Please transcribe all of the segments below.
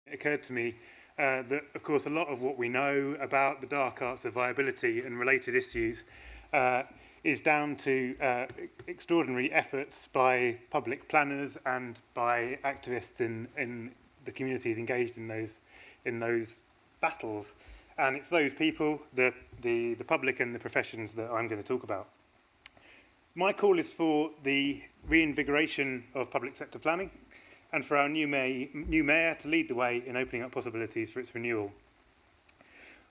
It occurred to me that, of course, a lot of what we know about the dark arts of viability and related issues is down to extraordinary efforts by public planners and by activists in the communities engaged in those battles. And it's those people, the public and the professions, that I'm going to talk about. My call is for the reinvigoration of public sector planning and for our new mayor to lead the way in opening up possibilities for its renewal.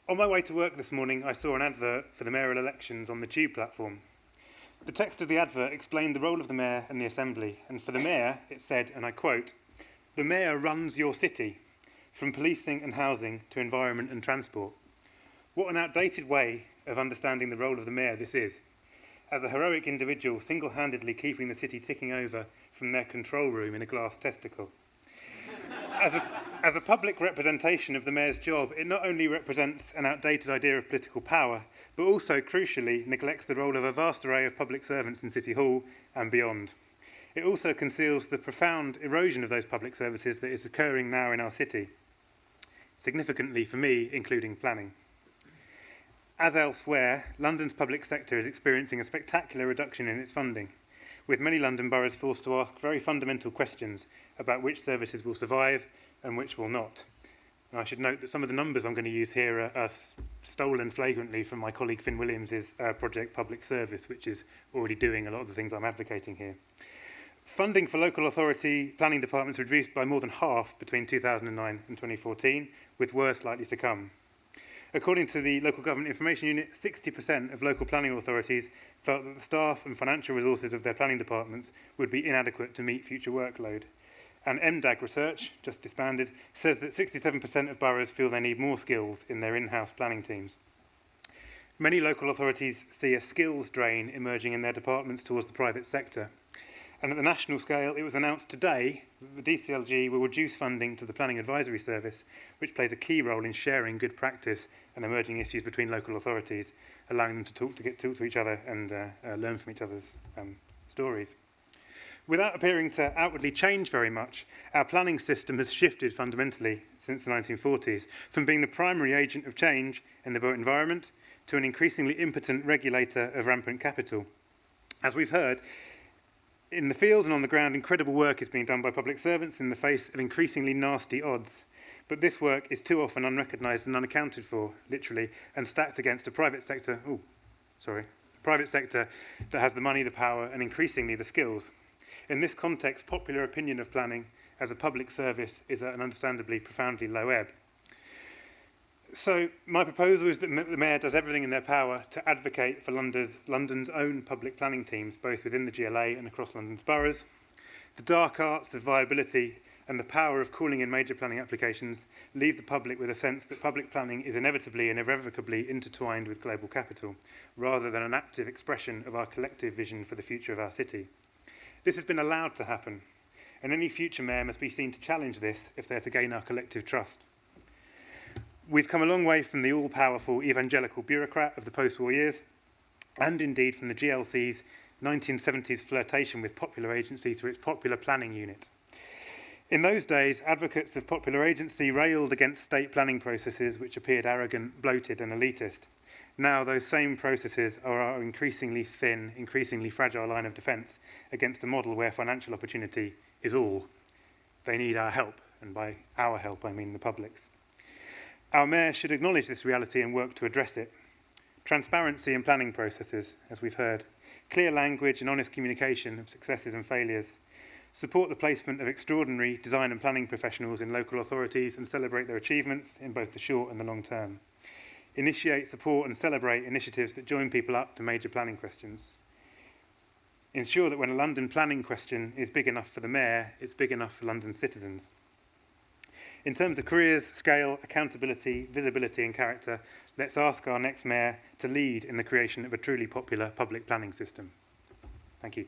On my way to work this morning, I saw an advert for the mayoral elections on the Tube platform. The text of the advert explained the role of the mayor and the assembly, and for the mayor it said, and I quote, "The mayor runs your city, from policing and housing to environment and transport." What an outdated way of understanding the role of the mayor this is, as a heroic individual single-handedly keeping the city ticking over from their control room in a glass testicle. As a public representation of the mayor's job, it not only represents an outdated idea of political power, but also, crucially, neglects the role of a vast array of public servants in City Hall and beyond. It also conceals the profound erosion of those public services that is occurring now in our city, significantly for me, including planning. As elsewhere, London's public sector is experiencing a spectacular reduction in its funding, with many London boroughs forced to ask very fundamental questions about which services will survive and which will not. And I should note that some of the numbers I'm going to use here are stolen flagrantly from my colleague Finn Williams' project Public Service, which is already doing a lot of the things I'm advocating here. Funding for local authority planning departments reduced by more than half between 2009 and 2014, with worse likely to come. According to the Local Government Information Unit, 60% of local planning authorities felt that the staff and financial resources of their planning departments would be inadequate to meet future workload. And MDAG research, just disbanded, says that 67% of boroughs feel they need more skills in their in-house planning teams. Many local authorities see a skills drain emerging in their departments towards the private sector. And at the national scale, it was announced today that the DCLG will reduce funding to the Planning Advisory Service, which plays a key role in sharing good practice and emerging issues between local authorities, allowing them to talk to each other and learn from each other's stories. Without appearing to outwardly change very much, our planning system has shifted fundamentally since the 1940s, from being the primary agent of change in the built environment to an increasingly impotent regulator of rampant capital. As we've heard, in the field and on the ground, incredible work is being done by public servants in the face of increasingly nasty odds. But this work is too often unrecognised and unaccounted for, literally, and stacked against a private sector that has the money, the power, and increasingly the skills. In this context, popular opinion of planning as a public service is at an understandably profoundly low ebb. So my proposal is that the Mayor does everything in their power to advocate for London's own public planning teams, both within the GLA and across London's boroughs. The dark arts of viability and the power of calling in major planning applications leave the public with a sense that public planning is inevitably and irrevocably intertwined with global capital, rather than an active expression of our collective vision for the future of our city. This has been allowed to happen, and any future mayor must be seen to challenge this if they're to gain our collective trust. We've come a long way from the all-powerful evangelical bureaucrat of the post-war years, and indeed from the GLC's 1970s flirtation with popular agency through its popular planning unit. In those days, advocates of popular agency railed against state planning processes which appeared arrogant, bloated and elitist. Now those same processes are our increasingly thin, increasingly fragile line of defence against a model where financial opportunity is all. They need our help, and by our help I mean the public's. Our mayor should acknowledge this reality and work to address it. Transparency in planning processes, as we've heard. Clear language and honest communication of successes and failures. Support the placement of extraordinary design and planning professionals in local authorities and celebrate their achievements in both the short and the long term. Initiate, support and celebrate initiatives that join people up to major planning questions. Ensure that when a London planning question is big enough for the mayor, it's big enough for London's citizens. In terms of careers, scale, accountability, visibility and character, let's ask our next mayor to lead in the creation of a truly popular public planning system. Thank you.